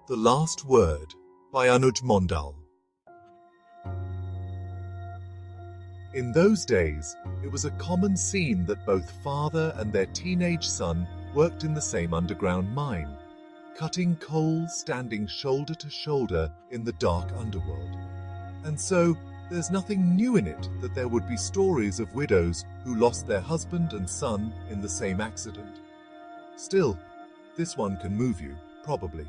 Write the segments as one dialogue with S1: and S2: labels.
S1: The Last Word by Anuj Mondal. In those days, it was a common scene that both father and their teenage son worked in the same underground mine, cutting coal, standing shoulder to shoulder in the dark underworld. And so, there's nothing new in it that there would be stories of widows who lost their husband and son in the same accident. Still, this one can move you, probably.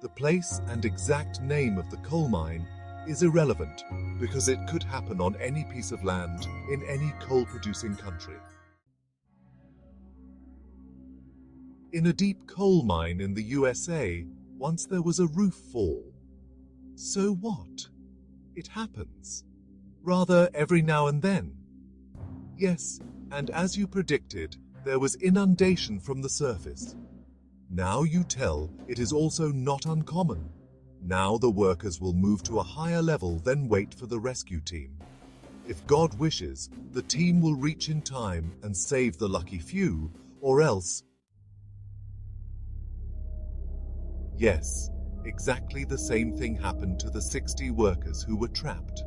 S1: The place and exact name of the coal mine is irrelevant because it could happen on any piece of land in any coal-producing country. In a deep coal mine in the USA, once there was a roof fall. So what? It happens. Rather, every now and then. Yes, and as you predicted, there was inundation from the surface. Now you tell it is also not uncommon. Now the workers will move to a higher level, then wait for the rescue team. If God wishes, the team will reach in time and save the lucky few, or else... Yes, exactly the same thing happened to the 60 workers who were trapped.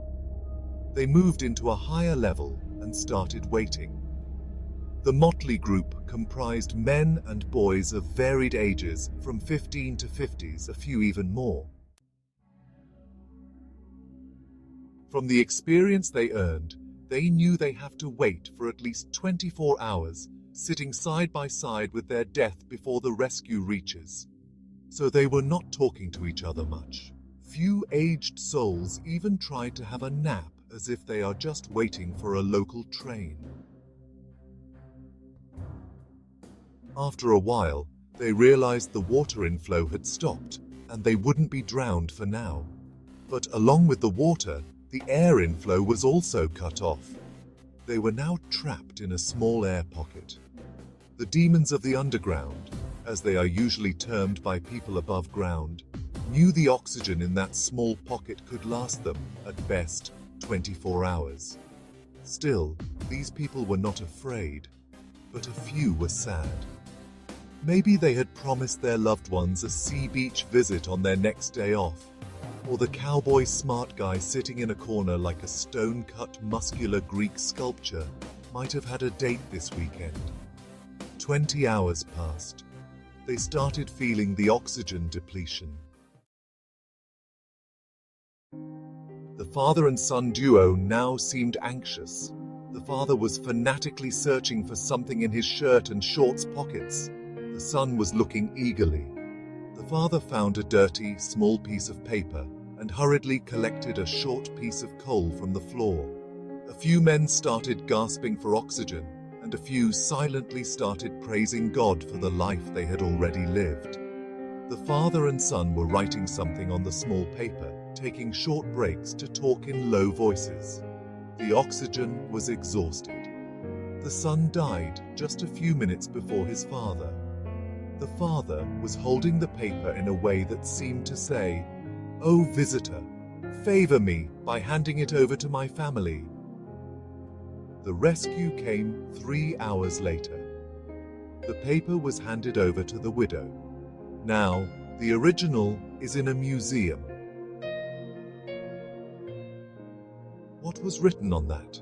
S1: They moved into a higher level and started waiting. The motley group comprised men and boys of varied ages, from 15 to 50s, a few even more. From the experience they earned, they knew they have to wait for at least 24 hours, sitting side by side with their death before the rescue reaches. So they were not talking to each other much. Few aged souls even tried to have a nap as if they are just waiting for a local train. After a while, they realized the water inflow had stopped, and they wouldn't be drowned for now. But along with the water, the air inflow was also cut off. They were now trapped in a small air pocket. The demons of the underground, as they are usually termed by people above ground, knew the oxygen in that small pocket could last them, at best, 24 hours. Still, these people were not afraid, but a few were sad. Maybe they had promised their loved ones a sea beach visit on their next day off, or the cowboy smart guy sitting in a corner like a stone-cut muscular Greek sculpture might have had a date this weekend. 20 hours passed. They started feeling the oxygen depletion. The father and son duo now seemed anxious. The father was fanatically searching for something in his shirt and shorts pockets. The son was looking eagerly. The father found a dirty, small piece of paper and hurriedly collected a short piece of coal from the floor. A few men started gasping for oxygen, and a few silently started praising God for the life they had already lived. The father and son were writing something on the small paper, taking short breaks to talk in low voices. The oxygen was exhausted. The son died just a few minutes before his father. The father was holding the paper in a way that seemed to say, "Oh, visitor, favor me by handing it over to my family." The rescue came 3 hours later. The paper was handed over to the widow. Now, the original is in a museum. What was written on that?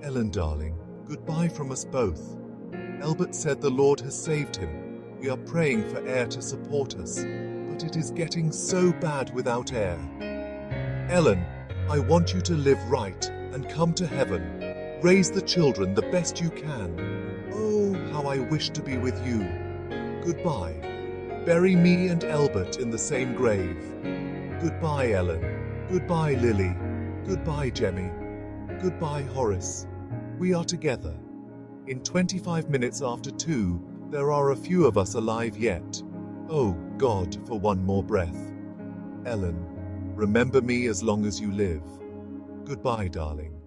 S1: "Ellen, darling, goodbye from us both. Albert said the Lord has saved him. We are praying for air to support us, but it is getting so bad without air. Ellen, I want you to live right and come to heaven. Raise the children the best you can. Oh, how I wish to be with you. Goodbye. Bury me and Albert in the same grave. Goodbye, Ellen. Goodbye, Lily. Goodbye, Jemmy. Goodbye, Horace. We are together. In 25 minutes after 2, there are a few of us alive yet. Oh, God, for one more breath. Ellen, remember me as long as you live. Goodbye, darling."